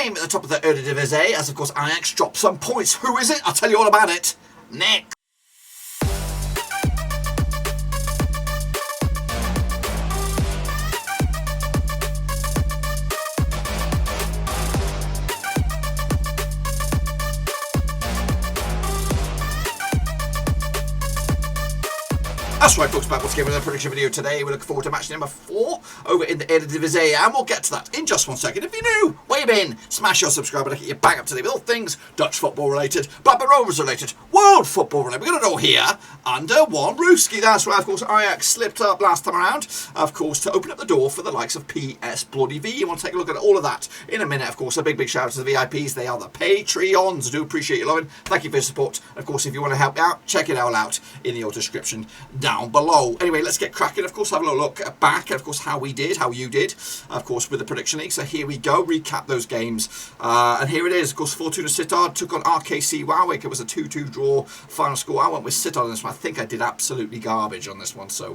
game at the top of the Eredivisie, as of course Ajax dropped some points. Who is it? I'll tell you all about it next. That's right, folks, back once again with a prediction video today. We're looking forward to match number 4 over in the Eredivisie, and we'll get to that in just one second. If you're new, where you been? Smash your subscribe button to get you back up to date with all things Dutch football related, Blackburn Rovers related, world football related. We're going to go here under one rooski. That's right, of course, Ajax slipped up last time around, of course, to open up the door for the likes of PS Bloody V. You want to take a look at all of that in a minute. Of course, a big shout out to the VIPs. They are the Patreons. I do appreciate your loving. Thank you for your support. Of course, if you want to help out, check it all out in the auto description down below. Anyway, let's get cracking. Of course, have a little look back at, of course, how we did, how you did, of course, with the prediction league. So here we go, recap those games, and here it is. Of course, Fortuna Sittard took on RKC Waalwijk. It was a 2-2 draw final score. I went with Sittard on this one. I think I did absolutely garbage on this one. So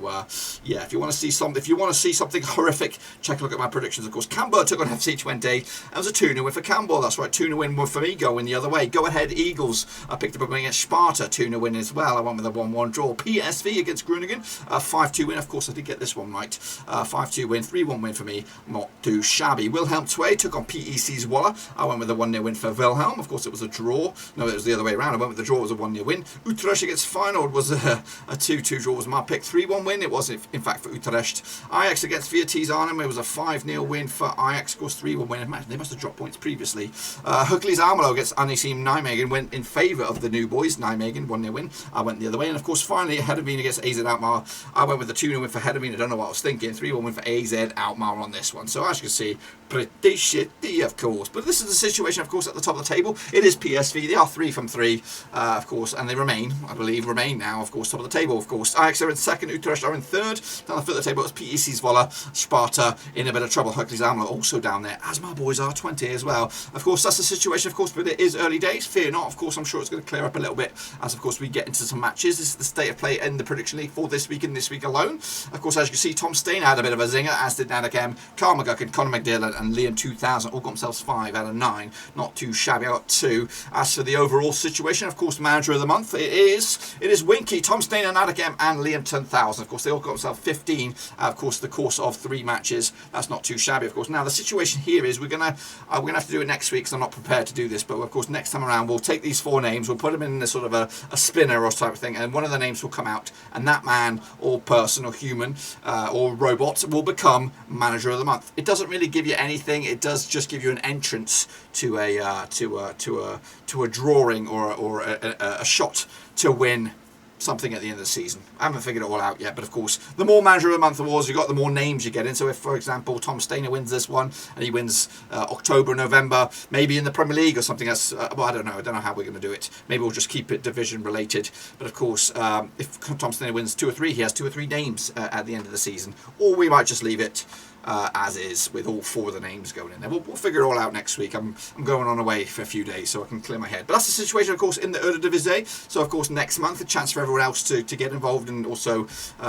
yeah, if you want to see something horrific, check a look at my predictions. Of course, Cambuur took on FC Twente. It was a 2-0 win for Cambuur. That's right, 2-0 win for me, going the other way. Go ahead, Eagles. I picked up against Sparta, 2-0 win as well. I went with a 1-1 draw. PSV against Groningen, 5-2 win. Of course, I did get this one right. 5-2 win, 3-1 win for me. Not too shabby. Willem II took on PEC Zwolle. I went with a 1-0 win for Wilhelm. Of course, it was a draw. No, it was the other way around. I went with the draw. It was a 1-0 win. Utrecht against Feyenoord was a 2-2 draw. Was my pick. 3-1 win. It was, in fact, for Utrecht. Ajax against Vitesse. It was a 5-0 win for Ajax. Of course, 3-1 win. Imagine, they must have dropped points previously. Heracles Almelo against NEC Nijmegen went in favour of the new boys. Nijmegen, 1-0 win. I went the other way. And, of course, finally, Heerenveen against AZ Alkmaar. I went with the 2-0 win for Heerenveen. I don't know what I was thinking. 3-1 win for AZ Alkmaar on this one. So as you can see, pretty shitty, of course. But this is the situation, of course, at the top of the table. It is PSV. They are 3 from 3, of course, and they remain, I believe, now, of course, top of the table, of course. Ajax are in second. Utrecht are in third. Down the foot of the table, it's PEC Zwolle. Sparta in a bit of trouble. Heracles Almelo also down there, as my boys are 20 as well. Of course, that's the situation, of course, but it is early days. Fear not. Of course, I'm sure it's going to clear up a little bit as, of course, we get into some matches. This is the state of play in the prediction league for this week and this week alone. Of course, as you can see, Tom Steiner had a bit of a zinger, as did NEC, Carl McGuckin, Conor McDillan, and Liam 2000 all got themselves 5 out of 9. Not too shabby. I got 2. As for the overall situation, of course, manager of the month, it is Winky, Tom Steiner, NEC, and Liam 10,000. Of course, they all got themselves 15. Of course, the course of 3 matches. That's not too shabby, of course. Now, the situation here is we're gonna have to do it next week, because I'm not prepared to do this. But of course, next time around, we'll take these 4 names, we'll put them in a sort of a spinner or type of thing, and one of the names will come out, and that man or person or human or robot will become manager of the month. It doesn't really give you anything. It does just give you an entrance to a drawing or a shot to win something at the end of the season. I haven't figured it all out yet, but of course, the more manager of the month awards you got, the more names you get in. So if, for example, Tom Steiner wins this one and he wins October, November, maybe in the Premier League or something else, well, I don't know how we're going to do it. Maybe we'll just keep it division related. But of course, if Tom Steiner wins 2 or 3, he has 2 or 3 names at the end of the season, or we might just leave it as is, with all 4 of the names going in there. We'll figure it all out next week. I'm going on away for a few days, so I can clear my head. But that's the situation, of course, in the Eredivisie. So, of course, next month, a chance for everyone else to get involved and also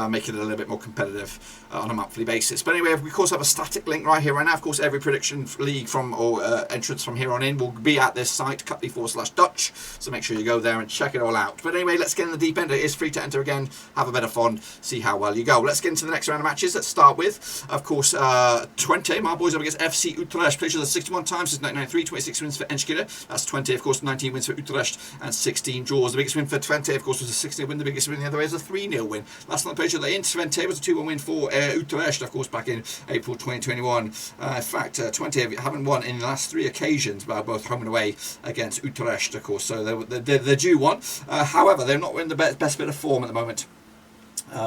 make it a little bit more competitive on a monthly basis. But anyway, we of course have a static link right here, right now. Of course, every prediction league or entrance from here on in will be at this site, cut.ly/Dutch. So make sure you go there and check it all out. But anyway, let's get in the deep end. It is free to enter again. Have a bit of fun. See how well you go. Let's get into the next round of matches. Let's start with, of course, Twente. My boys up against FC Utrecht. Played each other 61 times since 1993. 26 wins for Enschede. That's 20, of course. 19 wins for Utrecht and 16 draws. The biggest win for Twente, of course, was a 60 win. The biggest win the other way is a 3-0 win. Last time they played each other in Twente was a 2-1 win for Utrecht, of course, back in April 2021. In fact, Twente haven't won in the last 3 occasions, both home and away against Utrecht, of course. So they're due one. However, they're not in the best bit of form at the moment.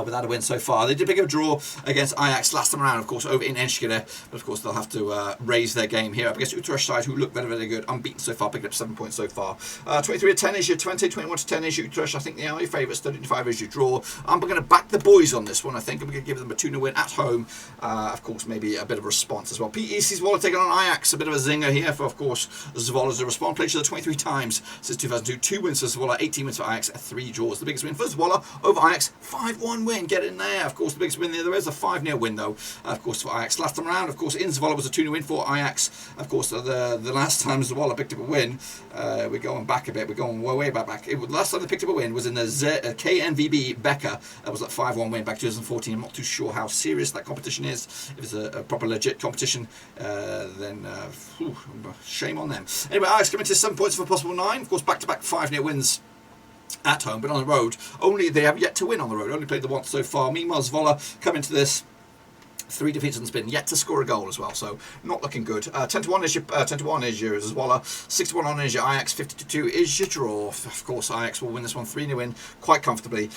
Without a win so far. They did pick a draw against Ajax last time around, of course, over in Enschede, but of course they'll have to raise their game here up against Utrecht side, who look very, very good, unbeaten so far, picking up 7 points so far. 23-10 is your Twente, 21-10 is your Utrecht. I think they are your favourites. 13-5 is your draw. I'm going to back the boys on this one. I think I'm going to give them a 2-0 win at home. Of course, maybe a bit of a response as well. PEC Zwolle taking on Ajax, a bit of a zinger here for, of course, Zwolle as a response. Played each other 23 times since 2002. 2 wins for Zwolle, 18 wins for Ajax, 3 draws. The biggest win for Zwolle over Ajax, 5-1. 4-1 win, get in there. Of course, the biggest win there is a 5-0 win, though, of course, for Ajax. Last time around, of course, in Zwolle was a 2-0 win for Ajax. Of course, the last time Zwolle picked up a win, we're going back a bit, we're going way back. The last time they picked up a win was in the KNVB Becker. That was a 5-1 win back in 2014. I'm not too sure how serious that competition is. If it's a proper legit competition, then shame on them. Anyway, Ajax coming to 7 points for a possible 9. Of course, back-to-back 5-0 wins at home, but on the road, they have yet to win on the road. Only played the once so far. Meanwhile, Zwolle come into this 3 defeats and spin, yet to score a goal as well, so not looking good. 10-1 is your 10-1 is your Zwolle, 6-1 on is your Ajax, 50-2 is your draw. Of course, Ajax will win this one 3-0 win quite comfortably.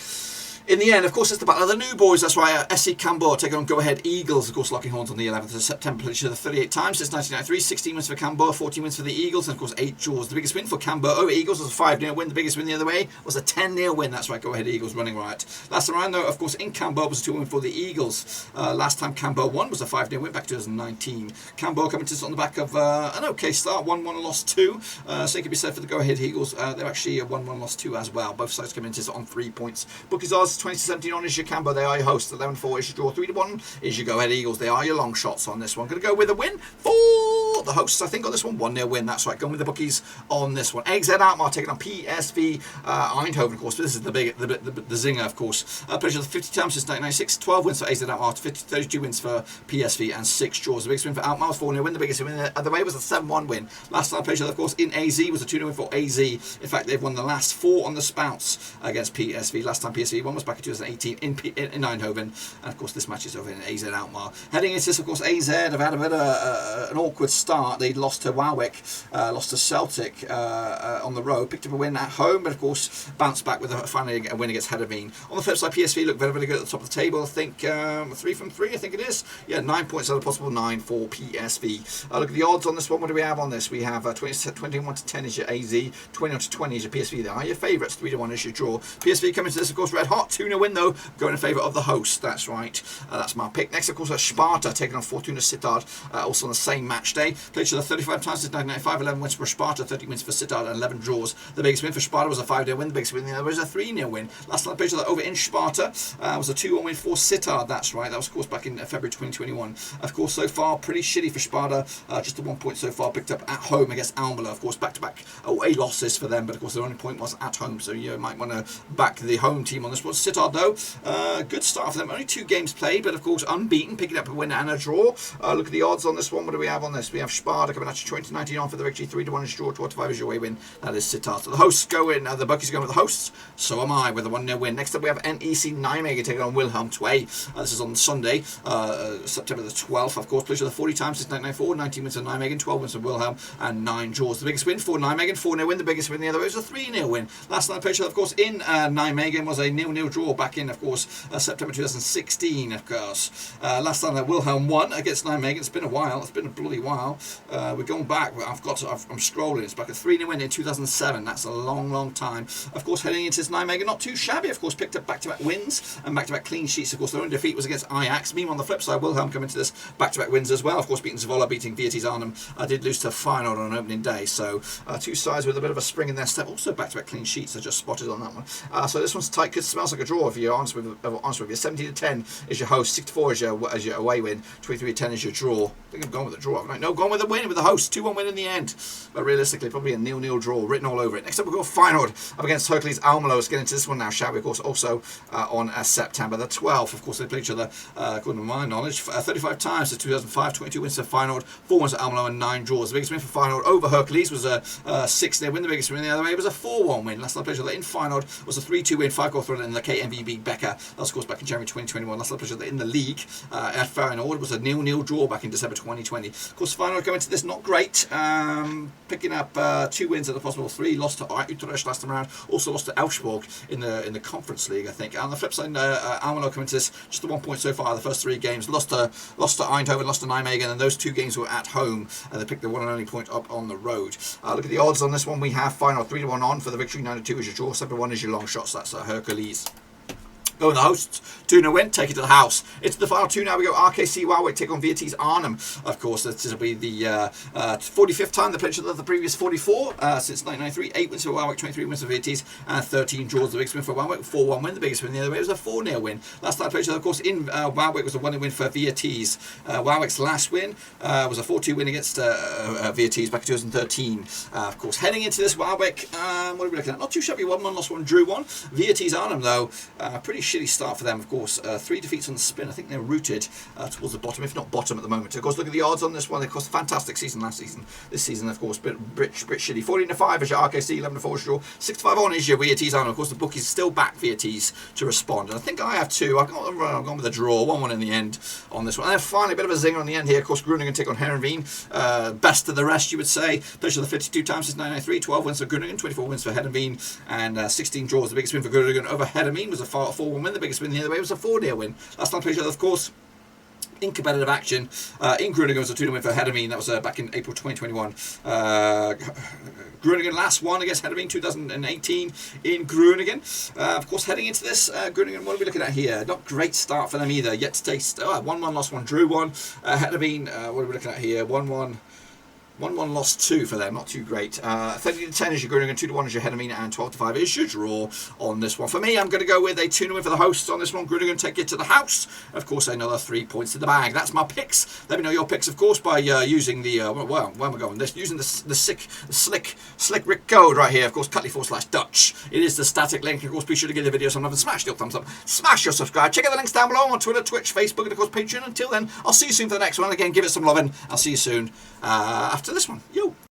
In the end, of course, it's the battle of the new boys. That's right. SC Cambuur taking on Go Ahead Eagles. Of course, locking horns on the 11th of September. Played each other 38 times since 1993. 16 wins for Cambuur, 14 wins for the Eagles, and of course 8 draws. The biggest win for Cambuur over Eagles was a 5-0 win. The biggest win the other way was a 10-0 win. That's right. Go Ahead Eagles running riot. Last time around, though, of course, in Cambuur was a 2-1 win for the Eagles. Last time Cambuur won was a 5-0 win back to 2019. Cambuur coming to us on the back of an okay start, 1-1 lost 2. Same can be said for the Go Ahead Eagles. They're actually a 1-1 lost 2 as well. Both sides coming into us on 3 points. Bookies odds 20-17 on is your Cambuur, they are your hosts. 11-4 is your draw. 3-1 is your Go Ahead Eagles. They are your long shots on this one. Going to go with a win for the hosts, I think, on this one. 1-0 win. That's right. Going with the bookies on this one. AZ Alkmaar taking on PSV Eindhoven, of course. But this is the zinger, of course. Played 50 times since 1996. 12 wins for AZ Alkmaar. 32 wins for PSV and 6 draws. The biggest win for Alkmaar was 4-0 win. The biggest win the other way was a 7-1 win. Last time played, of course, in AZ was a 2-0 win for AZ. In fact, they've won the last 4 on the spouts against PSV. Last time PSV won was back in 2018 in Eindhoven, and of course this match is over in AZ Alkmaar. Heading into this, of course, AZ have had a bit of an awkward start. They'd lost to Waalwijk, lost to Celtic on the road, picked up a win at home, but of course bounced back with finally a win against Heerenveen. On the flip side, PSV look very good at the top of the table. I think 3 from 3, I think it is. Yeah, 9 points out of possible 9 for PSV. Look at the odds on this one. What do we have on this? We have 21 to 10 is your AZ, 21 to 20 is your PSV. They are your favourites. 3-1 is your draw. PSV coming to this, of course, red hot. 2-0 win though, going in favour of the host. That's right. That's my pick. Next, of course, Sparta taking on Fortuna Sittard, also on the same match day. Played each other 35 times since 1995. 11 wins for Sparta, 30 wins for Sittard, and 11 draws. The biggest win for Sparta was a 5-0 win. The biggest win the other was a 3-0 win. Last time I played each other over in Sparta was a 2-1 win for Sittard. That's right. That was, of course, back in February 2021. Of course, so far, pretty shitty for Sparta. Just the 1 point so far picked up at home against Almelo. Of course, back-to-back away losses for them, but of course, their only point was at home, so you might want to back the home team on this one. Sittard, though, good start for them. Only 2 games played, but of course, unbeaten, picking up a win and a draw. Look at the odds on this one. What do we have on this? We have Sparta coming at you 2019 on for the victory, 3-1 is draw, 2-5 is your away win. That is Sittard. So the hosts go in, the bookies are going with the hosts. So am I with a 1-0 win. Next up, we have NEC Nijmegen taking on Willem II. This is on Sunday, September the 12th. Of course, played each other 40 times since 1994. 19 wins for Nijmegen, 12 wins for Willem, and 9 draws. The biggest win for Nijmegen, 4-0 win. The biggest win the other way was a 3-0 win. Last time I played each other, of course, in Nijmegen was a 0-0 draw back in, of course, September 2016, of course. Last time that Wilhelm won against Nijmegen. It's been a while. It's been a bloody while. We're going back. I'm scrolling. It's back a 3-0 win in 2007. That's a long time. Of course, heading into this Nijmegen, not too shabby. Of course, picked up back-to-back wins and back-to-back clean sheets. Of course, their only defeat was against Ajax. Meanwhile, on the flip side, Wilhelm coming to this back-to-back wins as well. Of course, beating Zwolle, beating Vitesse Arnhem. I did lose to Feyenoord on opening day. So, 2 sides with a bit of a spring in their step. Also, back-to-back clean sheets. I just spotted on that one. So this one's tight. It smells like a draw if you're honest with you. 17 to 10 is your host. 6-4 is your away win. 23 to 10 is your draw. I think I'm going with the draw, haven't I? No, going with the win with the host. 2-1 win in the end. But realistically, probably a 0-0 draw written all over it. Next up, we've got Feyenoord up against Heracles Almelo. Let's get into this one now, shall we? Of course, also on September the 12th. Of course, they play each other, according to my knowledge, 35 times since 2005. 22 wins for Feyenoord, 4 wins for Almelo, and 9 draws. The biggest win for Feyenoord over Heracles was a 6-0 win. The biggest win the other way was a 4-1 win. Last time I played each other in Feyenoord was a 3-2 win, 5-goal thriller in the KNVB Becker. That was, of course, back in January 2021. Last time I played each other in the league at Feyenoord was a 0-0 draw back in December 2020. Of course, Feyenoord going into this not great, picking up 2 wins out of possible 3. Lost to Utrecht last time around. Also lost to Augsburg in the Conference League, I think. On the flip side, Almelo coming to this just the 1 point so far. The first 3 games lost to Eindhoven, lost to Nijmegen, and those 2 games were at home. And they picked the one and only point up on the road. Look at the odds on this one. We have Feyenoord 3-1 on for the victory. 9-2 is your draw. 7-1 is your long shots. That's Hercules. Going the hosts, 2-0 win, take it to the house. Into the final two now. We go RKC Waalwijk take on VT's Arnhem. Of course, this will be the 45th time they played each other, the previous 44 since 1993. 8 wins for Waalwijk, 23 wins for VT's, and 13 draws. The biggest win for Waalwijk, 4-1 win. The biggest win the other way was a 4-0 win. Last time they played each other, of course, in Waalwijk was a 1-0 win for VT's. Waalwijk's last win was a 4-2 win against VT's back in 2013. Of course, heading into this Waalwijk, what are we looking at? Not too shabby. 1-1, lost 1, drew 1. VT's Arnhem, though, pretty shitty start for them, of course. 3 defeats on the spin. I think they're rooted towards the bottom, if not bottom at the moment. Of course, look at the odds on this one. They cost a fantastic season last season. This season, of course, bit shitty. 14-5 is your RKC, 11-4 is your 6-5 on is your VT's Arnhem. Of course, the bookie's still back VT's to respond. And I think I have 2. I've gone with a draw, 1-1 in the end on this one. And then finally, a bit of a zinger on the end here. Of course, Groningen take on Heerenveen. Best of the rest, you would say. Played the 52 times since 1993. 12 wins for Groningen, 24 wins for Heerenveen, and 16 draws. The biggest win for Groningen over Heerenveen was a 4-1 win. The biggest win the other way was a 4-0 win. Last time played each other, of course, in competitive action. In Groningen was a 2-0 win for Heerenveen. That was back in April 2021. Groningen last won against Heerenveen 2018 in Groningen. Of course, heading into this, Groningen, what are we looking at here? Not great start for them either. Yet to taste 1-1, lost 1, drew 1. Heerenveen, what are we looking at here? 1-1. 1-1, lost 2 for them, not too great. 30-10 is your Groningen, 2-1 is your Heerenveen, and 12-5 is your draw on this one. For me, I'm going to go with a 2-0 win for the hosts on this one. Groningen take it to the house. Of course, another 3 points to the bag. That's my picks. Let me know your picks, of course, by using the where am I going? This using the slick Rick code right here. Of course, Cutley/Dutch. It is the static link. Of course, be sure to give the video some love and smash the thumbs up. Smash your subscribe. Check out the links down below on Twitter, Twitch, Facebook, and of course Patreon. Until then, I'll see you soon for the next one. Again, give it some loving. I'll see you soon after this one. Yo.